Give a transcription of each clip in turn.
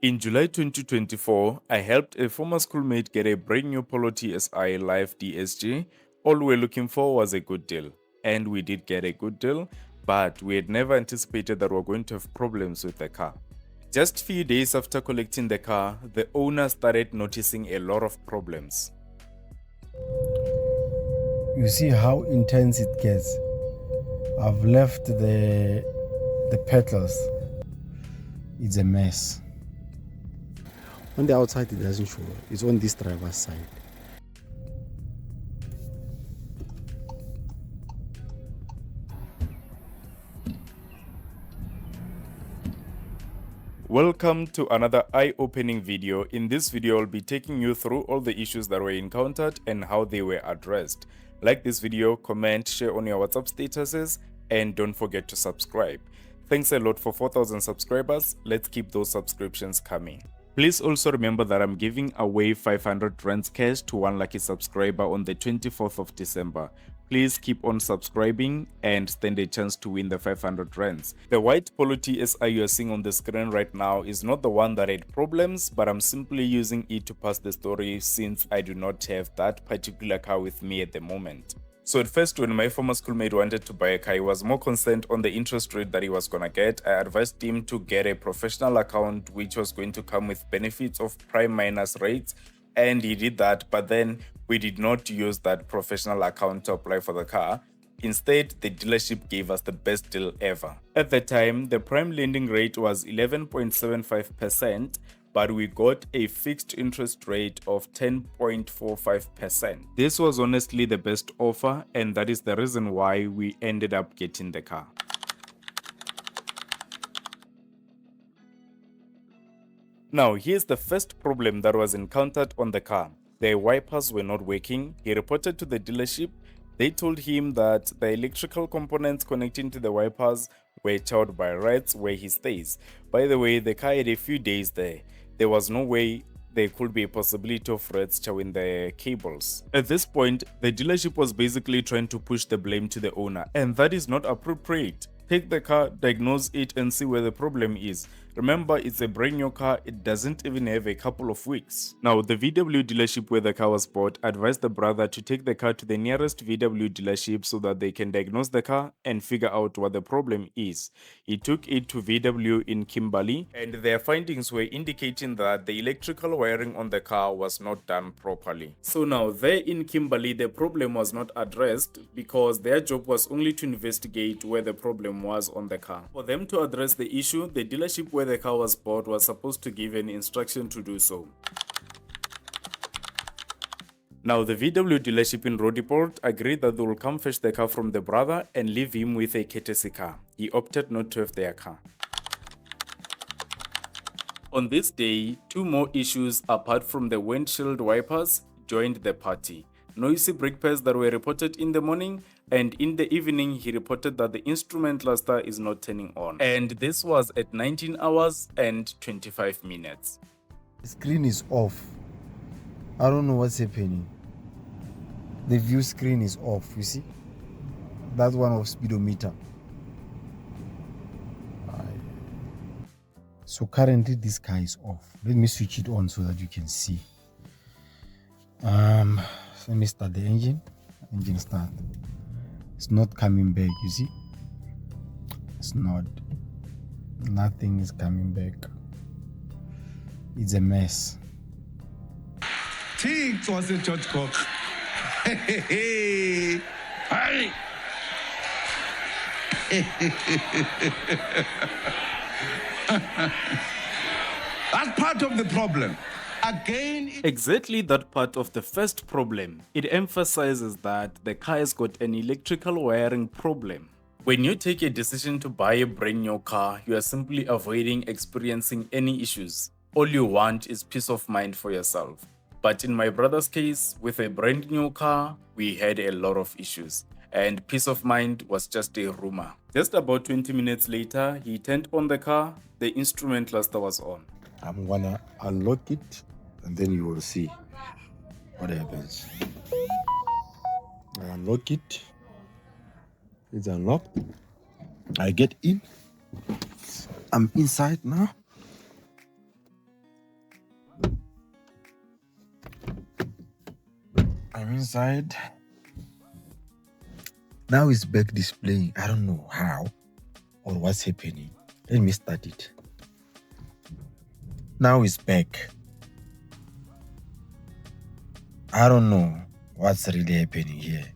In July 2024, I helped a former schoolmate get a brand new Polo TSI Live DSG. All we were looking for was a good deal. And we did get a good deal, but we had never anticipated that we were going to have problems with the car. Just a few days after collecting the car, the owner started noticing a lot of problems. You see how intense it gets. I've left the petals. It's a mess. On the outside it doesn't show. It's on this driver's side. Welcome to another eye-opening video. In this video, I'll be taking you through all the issues that were encountered and how they were addressed. Like this video, comment, share on your WhatsApp statuses, and don't forget to subscribe. Thanks a lot for 4,000 subscribers. Let's keep those subscriptions coming. Please also remember that I'm giving away 500 rands cash to one lucky subscriber on the 24th of December. Please keep on subscribing and stand a chance to win the 500 rands. The white Polo TSI you are seeing on the screen right now is not the one that had problems, but I'm simply using it to pass the story since I do not have that particular car with me at the moment. So at first, when my former schoolmate wanted to buy a car, he was more concerned on the interest rate that he was gonna get. I advised him to get a professional account which was going to come with benefits of prime minus rates, and he did that, but then we did not use that professional account to apply for the car. Instead, the dealership gave us the best deal ever. At the time, the prime lending rate was 11.75%, but we got a fixed interest rate of 10.45%. This was honestly the best offer, and that is the reason why we ended up getting the car. Now, here's the first problem that was encountered on the car. The wipers were not working. He reported to the dealership. They told him that the electrical components connecting to the wipers were charred by rats where he stays. By the way, the car had a few days there. There was no way there could be a possibility of rats chewing the cables. At this point, the dealership was basically trying to push the blame to the owner, and that is not appropriate. Take the car, diagnose it, and see where the problem is. Remember, it's a brand new car, it doesn't even have a couple of weeks. Now, the VW dealership where the car was bought advised the brother to take the car to the nearest VW dealership so that they can diagnose the car and figure out what the problem is. He took it to VW in Kimberley, and their findings were indicating that the electrical wiring on the car was not done properly. So now, there in Kimberley, the problem was not addressed because their job was only to investigate where the problem was on the car. For them to address the issue, the dealership where the car was bought was supposed to give an instruction to do so. Now, the VW dealership in Rodiport agreed that they will come fetch the car from the brother and leave him with a courtesy car. He opted not to have their car. On this day, two more issues apart from the windshield wipers joined the party. Noisy brake pads that were reported in the morning, and in the evening he reported that the instrument cluster is not turning on. And this was at 19 hours and 25 minutes. The screen is off. I don't know what's happening. The view screen is off, you see? That's one of speedometer. So currently this car is off. Let me switch it on so that you can see. Let me start the engine. Engine start. It's not coming back, you see? It's not. Nothing is coming back. It's a mess. It was a George Cook. Hey. That's part of the problem. Again, Exactly that part of the first problem. It emphasizes that the car has got an electrical wiring problem. When you take a decision to buy a brand new car, you are simply avoiding experiencing any issues. All you want is peace of mind for yourself. But in my brother's case, with a brand new car, we had a lot of issues. And peace of mind was just a rumor. Just about 20 minutes later, he turned on the car, the instrument cluster was on. I'm gonna unlock it and then you will see what happens. I unlock it. It's unlocked. I get in. I'm inside now. I'm inside. Now it's back displaying. I don't know how or what's happening. Let me start it. Now it's back. I don't know what's really happening here.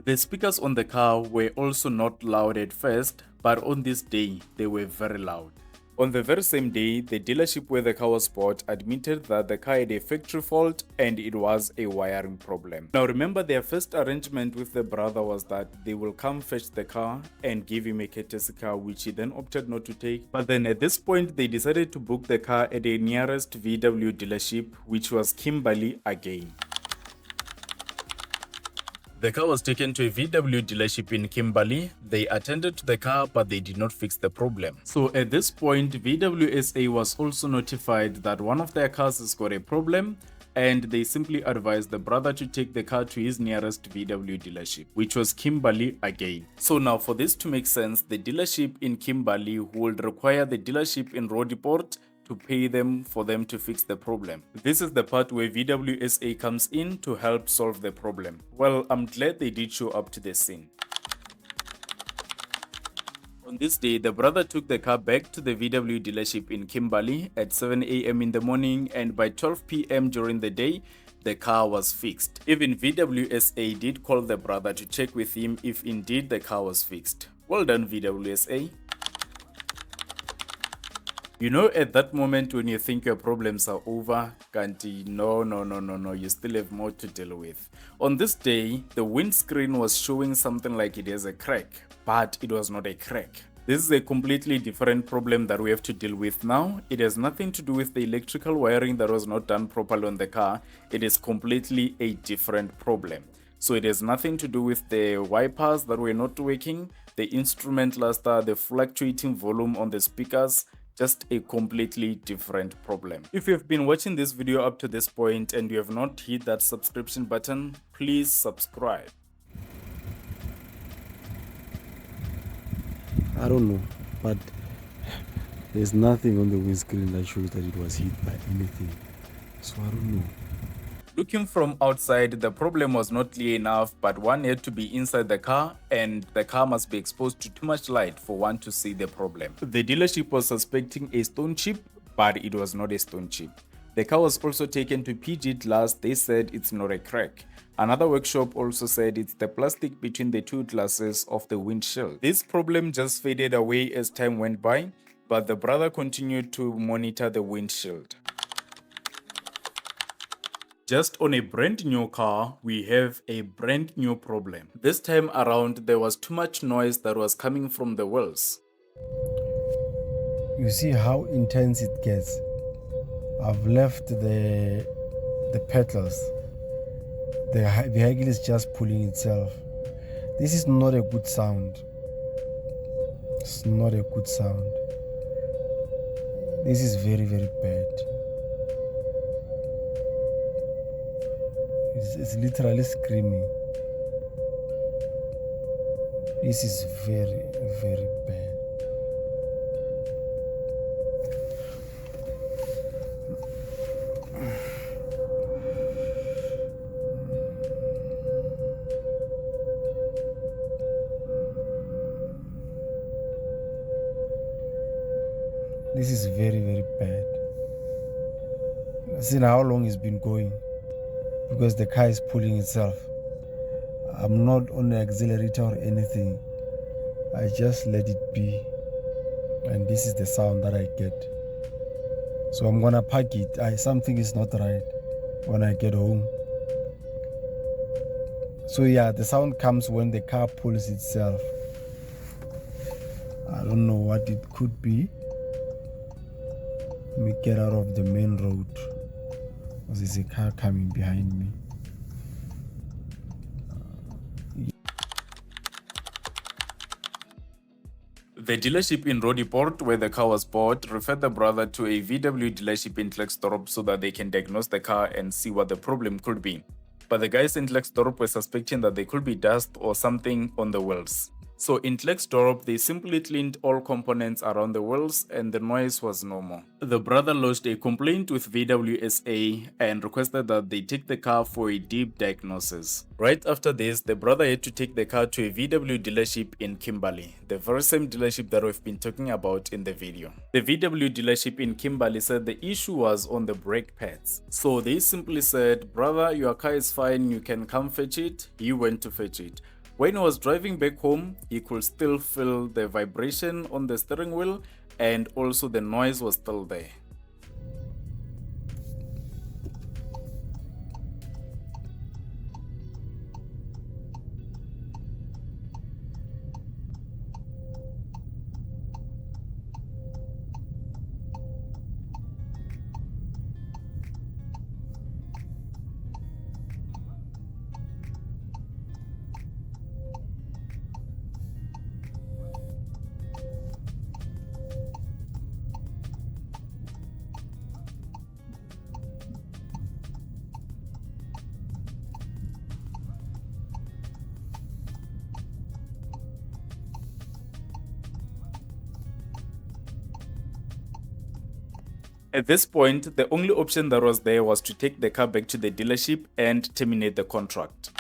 The speakers on the car were also not loud at first, but on this day, they were very loud. On the very same day, the dealership where the car was bought admitted that the car had a factory fault and it was a wiring problem. Now remember, their first arrangement with the brother was that they will come fetch the car and give him a courtesy car, which he then opted not to take. But then at this point, they decided to book the car at the nearest VW dealership, which was Kimberley again. The car was taken to a VW dealership in Kimberley. They attended to the car, but they did not fix the problem. So at this point, VWSA was also notified that one of their cars has got a problem, and they simply advised the brother to take the car to his nearest VW dealership, which was Kimberley again. So now for this to make sense, the dealership in Kimberley would require the dealership in Rodiport to pay them for them to fix the problem. This is the part where VWSA comes in to help solve the problem. Well, I'm glad they did show up to the scene. On this day, the brother took the car back to the VW dealership in Kimberley at 7 a.m. in the morning, and by 12 p.m. during the day, the car was fixed. Even VWSA did call the brother to check with him if indeed the car was fixed. Well done, VWSA. You know, at that moment when you think your problems are over, Kanti, no, you still have more to deal with. On this day, the windscreen was showing something like it has a crack, but it was not a crack. This is a completely different problem that we have to deal with now. It has nothing to do with the electrical wiring that was not done properly on the car. It is completely a different problem. So it has nothing to do with the wipers that were not working, the instrument cluster, the fluctuating volume on the speakers. Just a completely different problem. If you've been watching this video up to this point and you have not hit that subscription button, please subscribe. I don't know, but there's nothing on the windscreen that shows that it was hit by anything. So I don't know. Looking from outside, the problem was not clear enough, but one had to be inside the car and the car must be exposed to too much light for one to see the problem. The dealership was suspecting a stone chip, but it was not a stone chip. The car was also taken to PG Glass. They said it's not a crack. Another workshop also said it's the plastic between the two glasses of the windshield. This problem just faded away as time went by, but the brother continued to monitor the windshield. Just on a brand new car, we have a brand new problem. This time around, there was too much noise that was coming from the wheels. You see how intense it gets. I've left the pedals. The vehicle is just pulling itself. This is not a good sound. It's not a good sound. This is very, very bad. It's literally screaming. This is very, very bad. This is very, very bad. See how long it's been going. Because the car is pulling itself. I'm not on the accelerator or anything. I just let it be. And this is the sound that I get. So I'm gonna park it. Something is not right when I get home. So yeah, the sound comes when the car pulls itself. I don't know what it could be. Let me get out of the main road. There's a car coming behind me. The dealership in Rodiport, where the car was bought, referred the brother to a VW dealership in Klerksdorp so that they can diagnose the car and see what the problem could be. But the guys in Klerksdorp were suspecting that there could be dust or something on the wheels. So in Drop, they simply cleaned all components around the wheels and the noise was normal. The brother lodged a complaint with VWSA and requested that they take the car for a deep diagnosis. Right after this, the brother had to take the car to a VW dealership in Kimberley, the very same dealership that we've been talking about in the video. The VW dealership in Kimberley said the issue was on the brake pads. So they simply said, "Brother, your car is fine, you can come fetch it." He went to fetch it. When he was driving back home, he could still feel the vibration on the steering wheel and also the noise was still there. At this point, the only option that was there was to take the car back to the dealership and terminate the contract.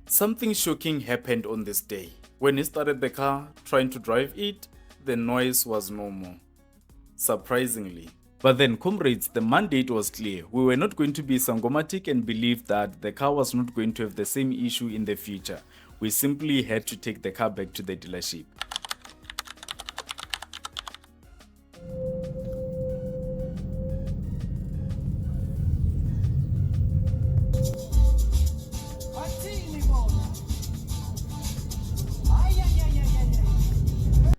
Something shocking happened on this day. When he started the car, trying to drive it, the noise was normal. Surprisingly. But then, comrades, the mandate was clear. We were not going to be sangomatic and believe that the car was not going to have the same issue in the future. We simply had to take the car back to the dealership.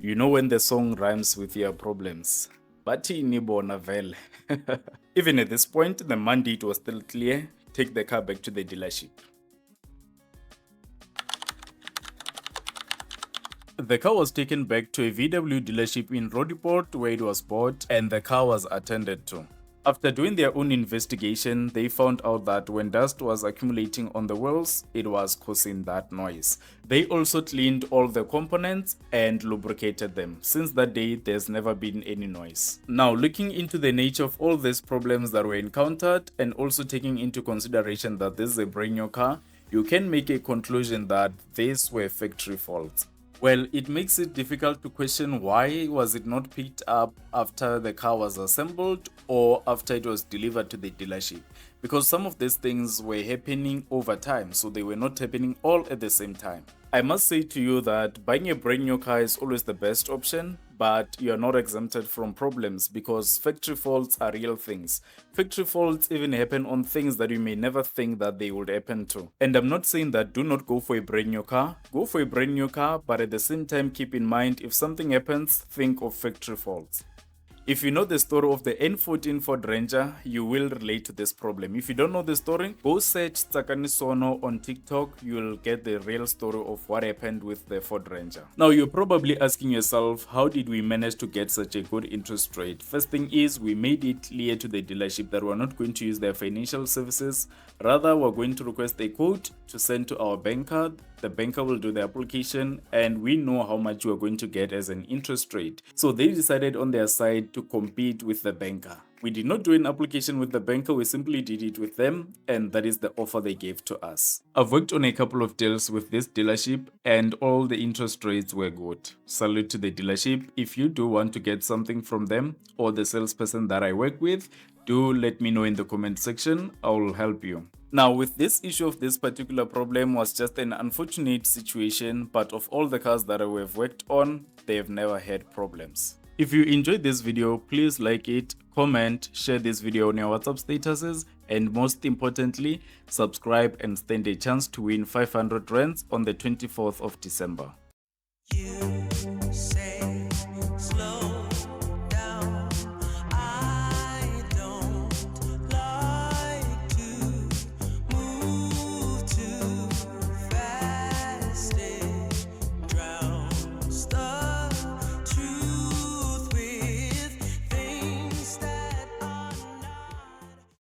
You know when the song rhymes with your problems. Even at this point, the mandate was still clear. Take the car back to the dealership. The car was taken back to a VW dealership in Rodiport where it was bought and the car was attended to. After doing their own investigation, they found out that when dust was accumulating on the wheels, it was causing that noise. They also cleaned all the components and lubricated them. Since that day, there's never been any noise. Now, looking into the nature of all these problems that were encountered and also taking into consideration that this is a brand new car, you can make a conclusion that these were factory faults. Well, it makes it difficult to question why was it not picked up after the car was assembled or after it was delivered to the dealership, because some of these things were happening over time, so they were not happening all at the same time. I must say to you that buying a brand new car is always the best option, but you are not exempted from problems because factory faults are real things. Factory faults even happen on things that you may never think that they would happen to. And I'm not saying that do not go for a brand new car. Go for a brand new car, but at the same time keep in mind if something happens, think of factory faults. If you know the story of the N14 Ford Ranger, you will relate to this problem. If you don't know the story, go search Tsakani Sono on TikTok. You'll get the real story of what happened with the Ford Ranger. Now, you're probably asking yourself, how did we manage to get such a good interest rate? First thing is, we made it clear to the dealership that we're not going to use their financial services. Rather, we're going to request a quote to send to our banker. The banker will do the application and we know how much we're going to get as an interest rate. So they decided on their side to compete with the banker. We did not do an application with the banker, we simply did it with them, and that is the offer they gave to us. I've worked on a couple of deals with this dealership and all the interest rates were good. Salute to the dealership. If you do want to get something from them or the salesperson that I work with, do let me know in the comment section. I will help you. Now, with this issue of this particular problem was just an unfortunate situation, but of all the cars that I have worked on, they have never had problems. If you enjoyed this video, please like it, comment, share this video on your WhatsApp statuses, and most importantly, subscribe and stand a chance to win 500 rands on the 24th of December.